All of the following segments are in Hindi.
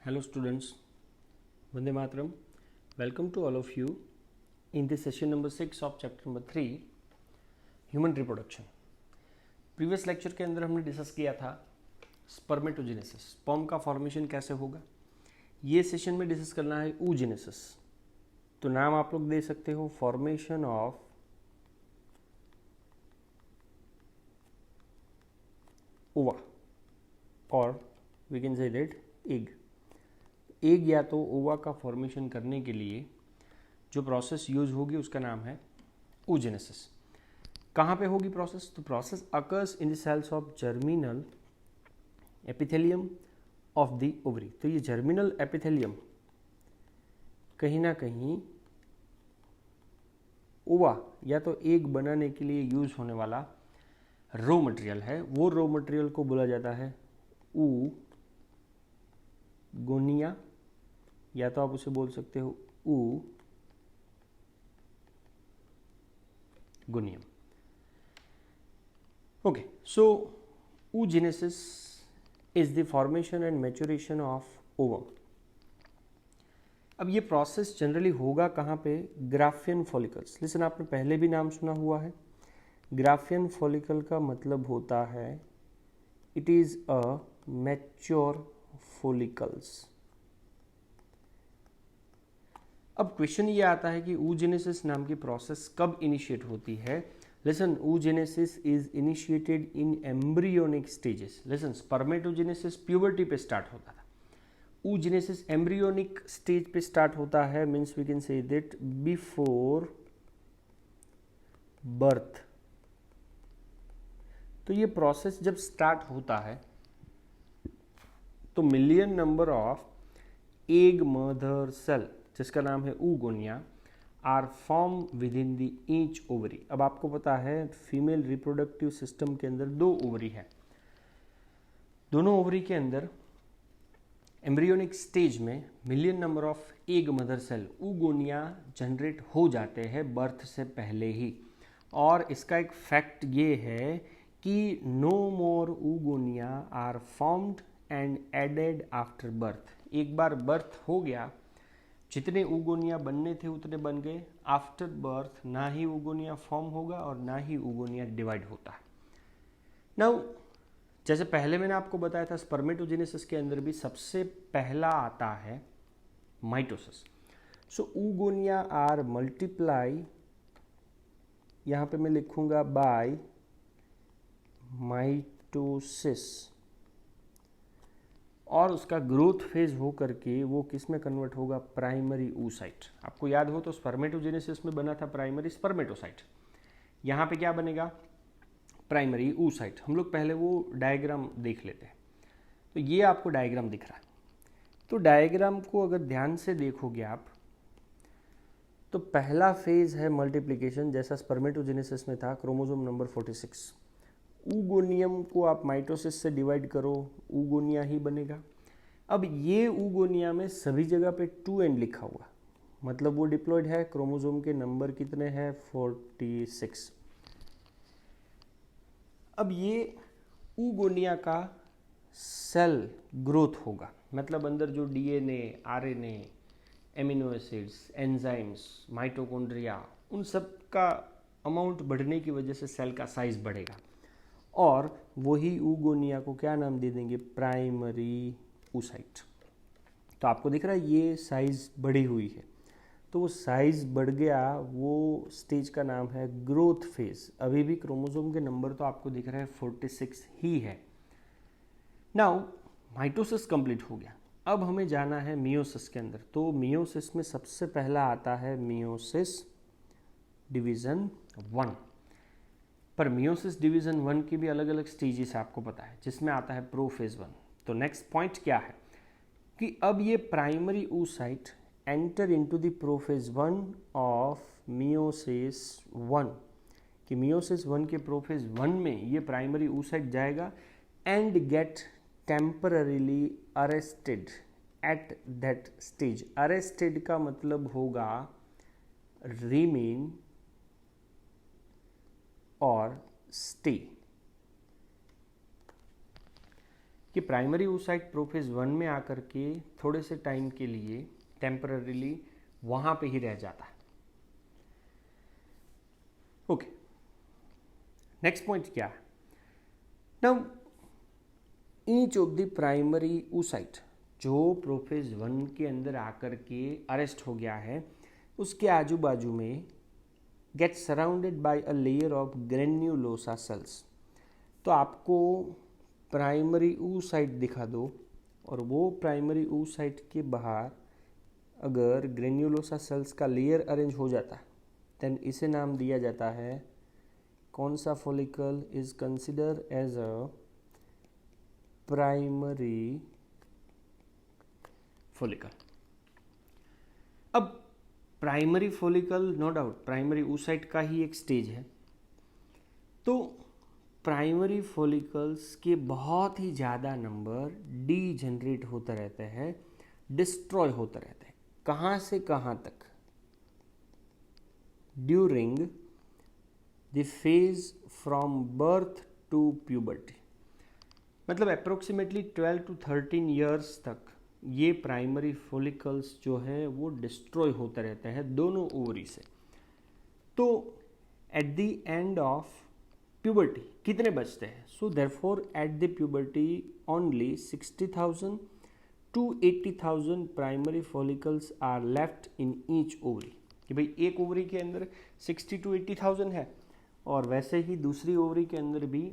Hello students, Vande Mataram. Welcome to all of you in this session number 6 of chapter number 3 Human Reproduction. Previous lecture के अंदर हमने डिस्कस किया था स्पर्मेटोजेनेसिस, स्पर्म का फॉर्मेशन कैसे होगा। ये सेशन में डिस्कस करना है oogenesis। तो नाम आप लोग दे सकते हो फॉर्मेशन ऑफ ओवा और we can say that egg या तो ओवा का फॉर्मेशन करने के लिए जो प्रोसेस यूज होगी उसका नाम है oogenesis। कहाँ पे होगी प्रोसेस? तो process occurs in the cells of germinal epithelium of the ovary. तो ये जर्मिनल एपिथेलियम कहीं ना कहीं ओवा या तो एग बनाने के लिए यूज होने वाला रॉ मटेरियल है। वो रॉ मटेरियल को बोला जाता है oogonia, या तो आप उसे बोल सकते हो oogonium। Okay, so oogenesis is the formation and maturation of ovum। अब ये प्रोसेस जनरली होगा कहाँ पे? Graafian follicles. लिसन, आपने पहले भी नाम सुना हुआ है। ग्राफियन फॉलिकल का मतलब होता है it is a mature follicles. अब क्वेश्चन ये आता है कि oogenesis नाम की प्रोसेस कब इनिशिएट होती है। Listen, oogenesis is initiated in embryonic stages. Listen, spermatogenesis puberty पे स्टार्ट होता था, oogenesis एम्ब्रियोनिक स्टेज पे स्टार्ट होता है। Means we can say that before birth. तो ये प्रोसेस जब स्टार्ट होता है तो million number of egg mother cell जिसका नाम है oogonia are form within the each ovary. अब आपको पता है फीमेल रिप्रोडक्टिव सिस्टम के अंदर 2 ओवरी है। दोनों ओवरी के अंदर एम्ब्रियोनिक स्टेज में million number of egg mother cell oogonia generate हो जाते हैं बर्थ से पहले ही। और इसका एक फैक्ट ये है कि no more oogonia are formed and added after birth. एक बार बर्थ हो गया, जितने oogonia बनने थे उतने बन गए। आफ्टर बर्थ ना ही oogonia फॉर्म होगा और ना ही oogonia डिवाइड होता है। नाउ जैसे पहले मैंने आपको बताया था स्पर्मेटोजेनेसिस के अंदर भी सबसे पहला आता है mitosis. So oogonia are multiply, यहाँ पे मैं लिखूंगा बाय माइटोसिस, और उसका ग्रोथ फेज हो करके वो किस में कन्वर्ट होगा? Primary oocyte। आपको याद हो तो स्पर्मेटोजेनेसिस में बना था प्राइमरी स्पर्मेटोसाइट, यहाँ पे क्या बनेगा? Primary oocyte। हम लोग पहले वो डायग्राम देख लेते हैं। तो ये आपको डायग्राम दिख रहा है। तो डायग्राम को अगर ध्यान से देखोगे आप तो पहला फेज है मल्टीप्लिकेशन, जैसा स्पर्मेटोजेनेसिस में था, क्रोमोसोम नंबर 46। oogonia को आप माइटोसिस से डिवाइड करो, oogonia ही बनेगा। अब ये oogonia में सभी जगह पे 2n लिखा हुआ, मतलब वो डिप्लॉयड है। क्रोमोसोम के नंबर कितने हैं? 46। अब ये oogonia का सेल ग्रोथ होगा, मतलब अंदर जो DNA, RNA, amino acids, enzymes, mitochondria, उन सब का अमाउंट बढ़ने की वजह से सेल का साइज बढ़ेगा। और वही oogonia को क्या नाम दे देंगे? Primary oocyte। तो आपको दिख रहा है ये साइज बढ़ी हुई है, तो वो साइज बढ़ गया, वो स्टेज का नाम है ग्रोथ फेज। अभी भी क्रोमोसोम के नंबर तो आपको दिख रहा है 46 ही है। नाउ माइटोसिस कंप्लीट हो गया, अब हमें जाना है मियोसिस के अंदर। तो मियोसिस में सबसे पहला आता है मियोसिस डिवीजन 1। पर मियोसिस डिवीजन 1 की भी अलग अलग स्टेजेस आपको पता है, जिसमें आता है प्रोफेज 1। तो नेक्स्ट पॉइंट क्या है कि अब ये primary oocyte enter into the prophase 1 of meiosis 1, कि मियोसिस 1 के प्रोफेज 1 में ये प्राइमरी oocyte जाएगा and get temporarily arrested at that stage. Arrested का मतलब होगा रिमेन और स्टे। कि प्राइमरी oocyte प्रोफेज 1 में आकर के थोड़े से टाइम के लिए टेम्पररीली वहां पे ही रह जाता है। ओके, नेक्स्ट पॉइंट क्या है? Now each of the primary oocyte जो प्रोफेज 1 के अंदर आकर के अरेस्ट हो गया है, उसके आजू बाजू में get surrounded by a layer of granulosa cells. तो आपको प्राइमरी oocyte दिखा दो और वो प्राइमरी oocyte के बाहर अगर ग्रेन्युलोसा सेल्स का लेयर अरेंज हो जाता है, देन इसे नाम दिया जाता है, कौन सा follicle is consider as a primary follicle. अब primary follicle no doubt primary oocyte का ही एक स्टेज है। तो प्राइमरी फॉलिकल्स के बहुत ही ज़्यादा नंबर डीजनरेट होते रहते हैं, डिस्ट्रॉय होते रहते हैं। कहाँ से कहाँ तक? During the phase from birth to puberty, मतलब अप्रोक्सीमेटली 12 to 13 ईयर्स तक ये प्राइमरी फॉलिकल्स जो है वो डिस्ट्रॉय होते रहते हैं दोनों ओवरी से। तो at the end of puberty कितने बचते हैं? So therefore at the puberty only 60,000 to 80,000 primary follicles are left in each ovary. कि भाई एक ओवरी के अंदर 60 to 80,000 है और वैसे ही दूसरी ओवरी के अंदर भी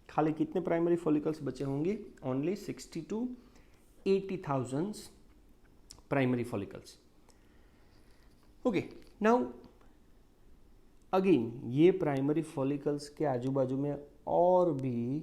खाली कितने प्राइमरी फॉलिकल्स बचे होंगे? Only 60 to 80,000 primary follicles. Okay, now again ये प्राइमरी फॉलिकल्स के आजू बाजू में और भी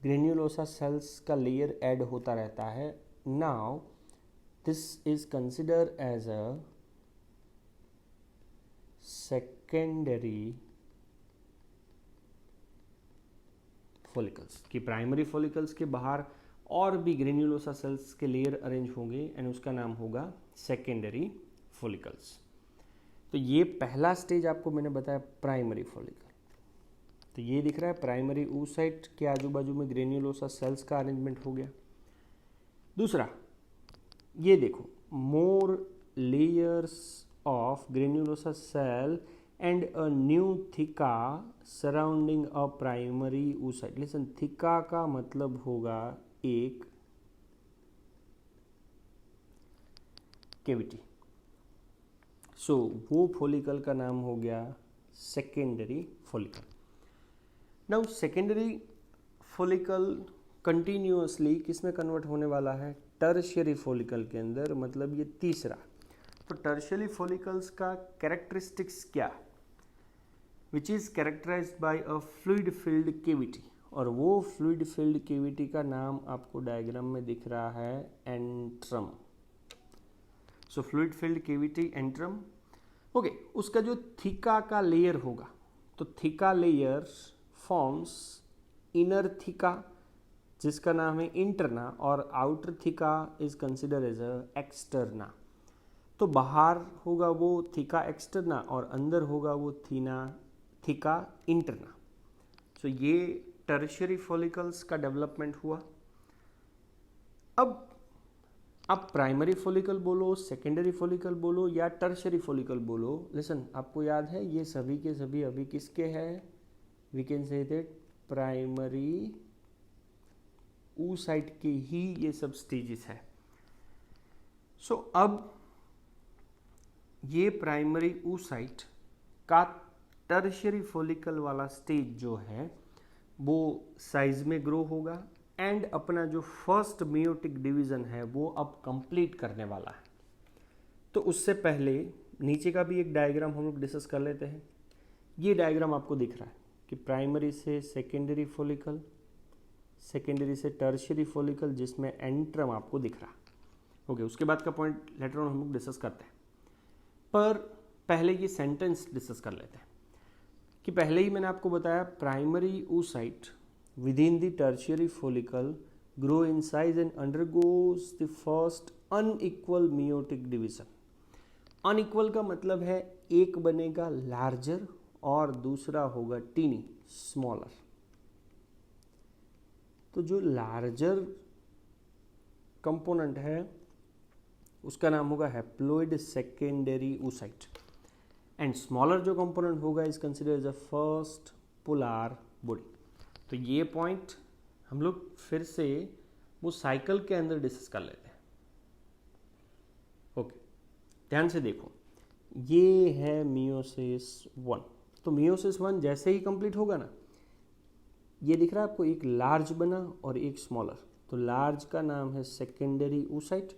ग्रेन्युलोसा सेल्स का लेयर ऐड होता रहता है। Now this is consider as a secondary follicles. कि प्राइमरी फॉलिकल्स के बाहर और भी ग्रेन्युलोसा सेल्स के लेयर अरेंज होंगे एंड उसका नाम होगा सेकेंडरी फॉलिकल्स। तो ये पहला स्टेज आपको मैंने बताया प्राइमरी फॉलिकल। तो ये दिख रहा है प्राइमरी oocyte के आजू बाजू में ग्रेन्युलोसा सेल्स का अरेंजमेंट हो गया। दूसरा ये देखो, more layers of granulosa cell and a new theca surrounding a primary oocyte। Listen, theca का मतलब होगा एक कैविटी। सो वो फॉलिकल का नाम हो गया secondary follicle. Now secondary follicle continuously किस में कन्वर्ट होने वाला है? टर्शियरी फॉलिकल के अंदर, मतलब ये तीसरा। तो टर्शियरी फॉलिकल्स का कैरेक्टरिस्टिक्स क्या? Which is characterized by a fluid filled cavity. और वो फ्लूइड फिल्ड कैविटी का नाम आपको डायग्राम में दिख रहा है antrum. So fluid filled cavity antrum. Okay, उसका जो थिका का लेयर होगा, तो थिका लेयर फॉर्म्स इनर थिका जिसका नाम है इंटरना और outer theca is consider as a externa. तो बाहर होगा वो थिका एक्सटर्ना और अंदर होगा वो थिका इंटरना। सो ये टर्शियरी फॉलिकल्स का डेवलपमेंट हुआ। अब प्राइमरी फॉलिकल बोलो, सेकेंडरी फॉलिकल बोलो या टर्शियरी फॉलिकल बोलो, लिसन, आपको याद है ये सभी के सभी अभी किसके हैं? We can say that primary oocyte के ही ये सब स्टेजेस है। सो अब ये प्राइमरी oocyte का टर्शियरी फॉलिकल वाला स्टेज जो है वो साइज में ग्रो होगा एंड अपना जो फर्स्ट मेयोटिक डिवीजन है वो अब कंप्लीट करने वाला है। तो उससे पहले नीचे का भी एक डायग्राम हम लोग डिस्कस कर लेते हैं। ये डायग्राम आपको दिख रहा है कि प्राइमरी से सेकेंडरी फॉलिकल, सेकेंडरी से टर्शियरी फॉलिकल जिसमें एंट्रम आपको दिख रहा है। ओके, उसके बाद का पॉइंट लेटर ऑन हम लोग डिस्कस करते हैं, पर पहले ये सेंटेंस डिस्कस कर लेते हैं कि पहले ही मैंने आपको बताया primary oocyte within the tertiary follicle grow in size and undergoes the first unequal meiotic division। Unequal का मतलब है एक बनेगा लार्जर और दूसरा होगा टीनी स्मॉलर। तो जो लार्जर कंपोनेंट है उसका नाम होगा haploid secondary oocyte and smaller जो कंपोनेंट होगा is considered as a first polar body. तो ये पॉइंट हम लोग फिर से वो साइकिल के अंदर डिस्कस कर लेते हैं। ओके, ध्यान से देखो, ये है मियोसिस 1। तो मियोसिस 1 जैसे ही कंप्लीट होगा ना, ये दिख रहा है आपको, एक लार्ज बना और एक स्मॉलर। तो लार्ज का नाम है सेकेंडरी oocyte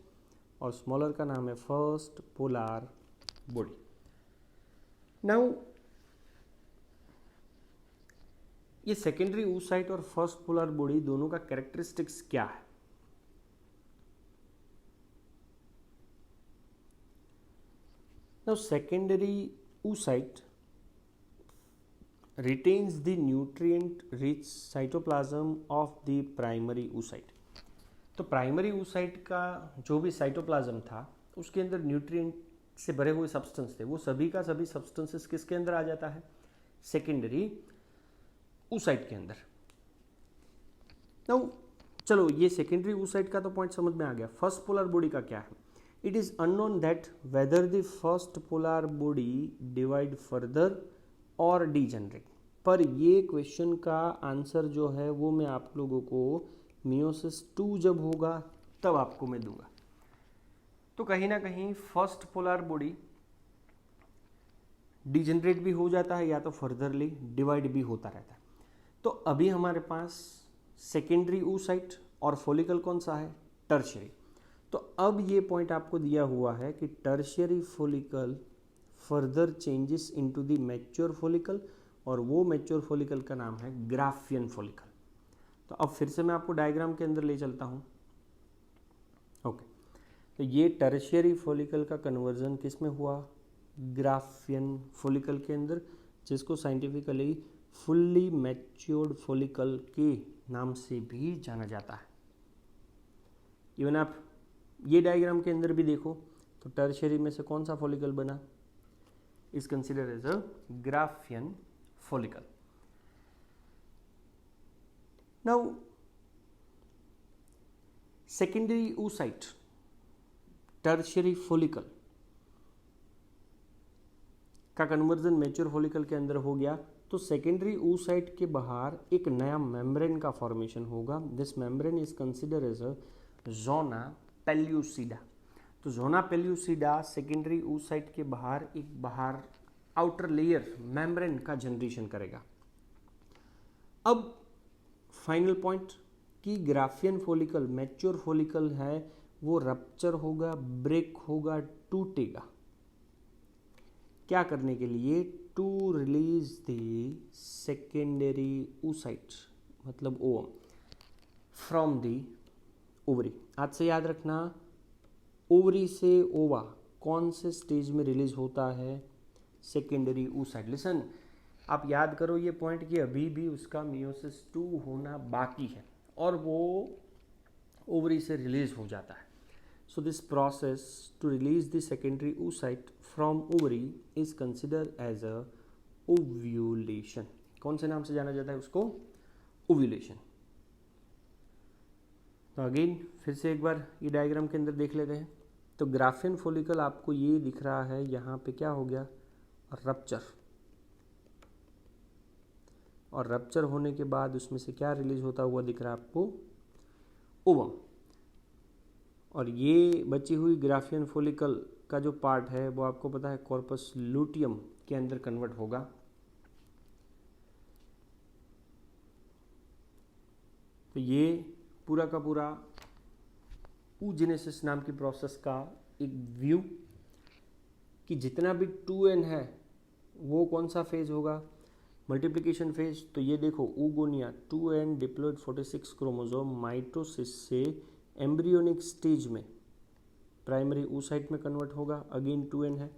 और स्मॉलर का नाम है फर्स्ट पोलर बॉडी। नाउ ये सेकेंडरी oocyte और फर्स्ट पोलर बॉडी दोनों का कैरेक्टरिस्टिक्स क्या है? Now secondary oocyte retains the nutrient rich cytoplasm of the primary oocyte। तो प्राइमरी oocyte का जो भी साइटोप्लाज्म था उसके अंदर न्यूट्रिएंट से भरे हुए सब्सटेंस थे, वो सभी का सभी सब्सटेंसेस किसके अंदर आ जाता है? सेकेंडरी oocyte के अंदर। नाउ चलो, ये सेकेंडरी oocyte का तो पॉइंट समझ में आ गया। फर्स्ट पोलर बॉडी का क्या है? It is unknown that whether the first polar body divide further और डीजेनरेट। पर ये क्वेश्चन का आंसर जो है वो मैं आप लोगों को मियोसिस 2 जब होगा तब आपको मैं दूंगा। तो कहीं ना कहीं फर्स्ट पोलर बॉडी डीजेनरेट भी हो जाता है या तो फर्दरली डिवाइड भी होता रहता है। तो अभी हमारे पास सेकेंडरी oocyte और फॉलिकल कौन सा है? टर्शियरी। तो अब ये पॉइंट आपको दिया हुआ है कि tertiary follicle further changes into the mature follicle और वो मैच्योर फॉलिकल का नाम है ग्राफियन फॉलिकल। तो अब फिर से मैं आपको डायग्राम के अंदर ले चलता हूँ। ओके, तो ये टर्शियरी फॉलिकल का कन्वर्जन किस में हुआ? ग्राफियन फॉलिकल के अंदर, जिसको साइंटिफिकली फुल्ली मैच्योर्ड फॉलिकल के नाम से भी जाना जाता है। इवन आप ये डायग्राम के अंदर भी देखो तो टर्शियरी में से कौन सा फॉलिकल बना? Is considered as a Graafian follicle. Now secondary oocyte tertiary follicle का कन्वर्जन मैच्योर फॉलिकल के अंदर हो गया, तो सेकेंडरी oocyte के बाहर एक नया मेम्ब्रेन का फॉर्मेशन होगा। This membrane is considered as a zona pellucida. तो जोना पेल्यूसिडा सेकेंडरी oocyte के बाहर एक आउटर लेयर मेम्ब्रेन का जनरेशन करेगा। अब फाइनल पॉइंट कि ग्राफियन फॉलिकल मैच्योर फॉलिकल है वो रप्चर होगा, ब्रेक होगा, टूटेगा। क्या करने के लिए? To release the secondary oocyte मतलब ओवम फ्रॉम द ओवरी। आज से याद रखना, ओवरी से ओवा कौन से स्टेज में रिलीज होता है? Secondary oocyte। लिसन, आप याद करो ये पॉइंट कि अभी भी उसका मियोसिस 2 होना बाकी है और वो ओवरी से रिलीज हो जाता है। So this process to release the secondary oocyte from ovary is considered as a ovulation. कौन से नाम से जाना जाता है उसको? ओव्यूलेशन। तो अगेन फिर से एक बार ये डायग्राम के अंदर देख लेते हैं। तो ग्राफियन फॉलिकल आपको ये दिख रहा है, यहाँ पे क्या हो गया? रप्चर। और रप्चर होने के बाद उसमें से क्या रिलीज होता हुआ दिख रहा है आपको? ओवम। और ये बची हुई ग्राफियन फॉलिकल का जो पार्ट है वो आपको पता है कॉर्पस लूटियम के अंदर कन्वर्ट होगा। तो ये पूरा का पूरा oogenesis नाम की प्रोसेस का एक व्यू कि जितना भी 2n है वो कौन सा फेज होगा? Multiplication phase. तो ये देखो, oogonia 2n diploid 46 chromosome mitosis से एम्ब्रियोनिक स्टेज में प्राइमरी oocyte में कन्वर्ट होगा। अगेन 2n है,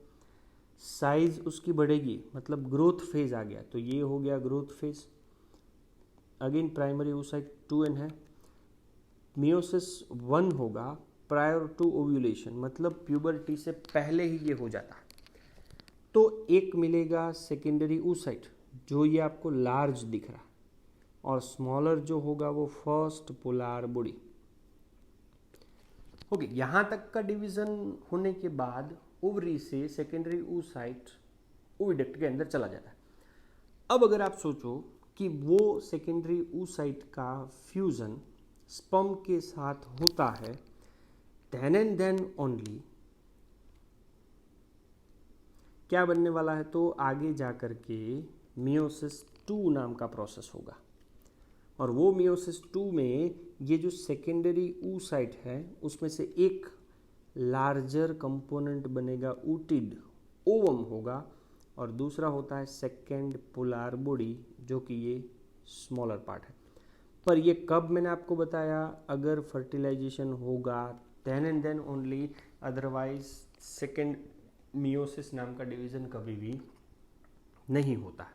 साइज उसकी बढ़ेगी मतलब ग्रोथ फेज आ गया, तो ये हो गया growth phase. Again primary oocyte 2n है, मियोसिस 1 होगा प्रायर टू ओव्यूलेशन मतलब प्यूबर्टी से पहले ही ये हो जाता। तो एक मिलेगा सेकेंडरी oocyte जो ये आपको लार्ज दिख रहा, और स्मॉलर जो होगा वो फर्स्ट पोलर बॉडी। ओके, यहाँ तक का डिवीजन होने के बाद ओवरी से सेकेंडरी oocyte ओविडक्ट के अंदर चला जाता है। अब अगर आप सोचो कि वो सेकेंडरी oocyte का फ्यूजन स्पर्म के साथ होता है, देन एंड देन ओनली क्या बनने वाला है, तो आगे जाकर के मियोसिस 2 नाम का प्रोसेस होगा। और वो मियोसिस 2 में ये जो सेकेंडरी oocyte है उसमें से एक लार्जर कंपोनेंट बनेगा, ऊटिड ओवम होगा, और दूसरा होता है सेकेंड पोलर बॉडी जो कि ये स्मॉलर पार्ट है। पर ये कब मैंने आपको बताया, अगर फर्टिलाइजेशन होगा then and then only, otherwise second meiosis नाम का डिवीजन कभी भी नहीं होता।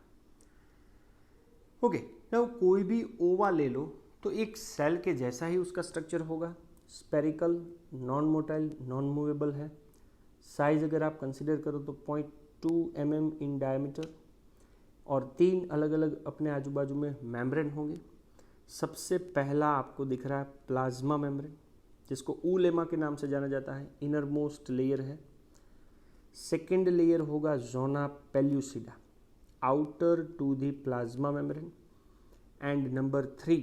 ओके, नाउ कोई भी ओवा ले लो तो एक सेल के जैसा ही उसका स्ट्रक्चर होगा, spherical, non motile, non movable है। साइज अगर आप कंसिडर करो तो 0.2 mm इन डायमीटर, और 3 अलग अलग अपने आजू बाजू में मेम्ब्रेन होंगे। सबसे पहला आपको दिख रहा है प्लाज्मा मेम्ब्रेन, जिसको ऊलेमा के नाम से जाना जाता है, इनर मोस्ट लेयर है। सेकेंड लेयर होगा zona pellucida, outer to the plasma membrane. And number 3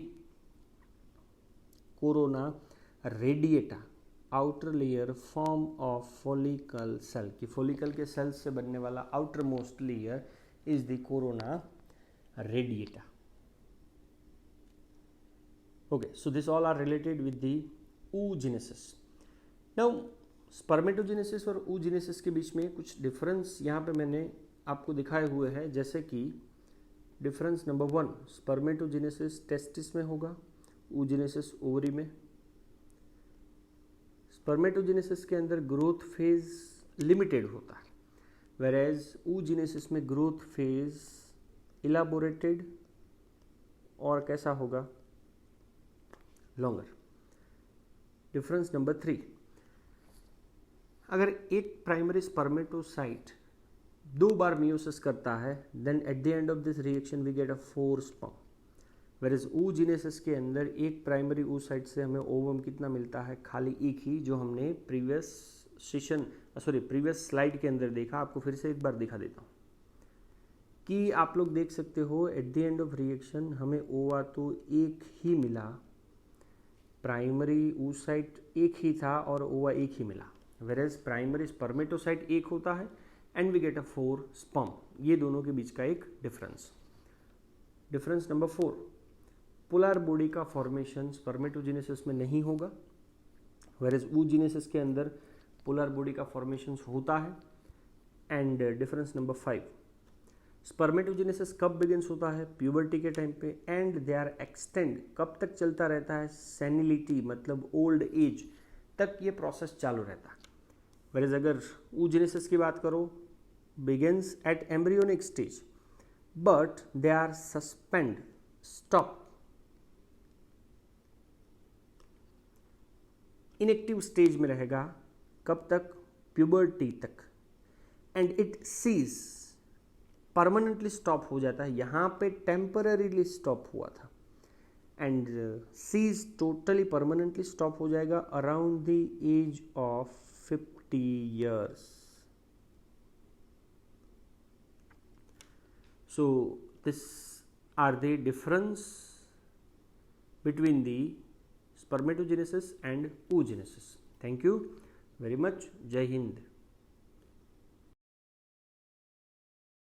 corona radiata, outer layer form of follicle cell, की फॉलिकल के सेल से बनने वाला outer most layer is the corona radiata. Okay, so this all are related with the oogenesis। Now spermatogenesis और oogenesis के बीच में कुछ डिफरेंस यहाँ पे मैंने आपको दिखाए हुए हैं, जैसे कि डिफरेंस नंबर 1, स्पर्मेटोजेनेसिस टेस्टिस में होगा, oogenesis ओवरी में। स्पर्मेटोजेनेसिस के अंदर ग्रोथ फेज लिमिटेड होता है, वेरेज oogenesis में ग्रोथ फेज इलाबोरेटेड और कैसा होगा, लॉन्गर। डिफरेंस नंबर 3, अगर एक प्राइमरी स्पर्मेटोसाइट 2 बार मियोसिस करता है, then at the end of this reaction we get a 4 sperm. Whereas oogenesis के अंदर एक प्राइमरी oocyte से हमें ओवम कितना मिलता है, खाली एक ही, जो हमने प्रीवियस स्लाइड के अंदर देखा। आपको फिर से एक बार दिखा देता हूँ कि आप लोग देख सकते हो eight the end of reaction हमें ओवा तो एक ही मिला, प्राइमरी oocyte एक ही था और ओवा एक ही मिला, वेरेज प्राइमरी स्पर्मेटोसाइट एक होता है and we get a 4 sperm. ये दोनों के बीच का एक difference. Difference number 4, polar body का फॉर्मेशन स्पर्मेटोजेनेसिस में नहीं होगा, वेरेज oogenesis के अंदर पोलर बॉडी का फॉर्मेशन होता है। एंड डिफरेंस नंबर 5, स्पर्मेटोजेनेसिस कब बिगिंस होता है, प्यूबर्टी के टाइम पे, एंड दे आर एक्सटेंड कब तक चलता रहता है, सेनिलिटी मतलब ओल्ड एज तक ये प्रोसेस चालू रहता है। वेरेज अगर oogenesis की बात करो, begins at embryonic stage but they are suspend, stop, inactive stage में रहेगा, कब तक, प्यूबर्टी तक, and it cease, permanently stop हो जाता है, यहाँ पे टेम्पररीली स्टॉप हुआ था, and cease totally permanently stop हो जाएगा around the age of 50 years. So this are the difference between the spermatogenesis and oogenesis. Thank you very much. Jai Hind.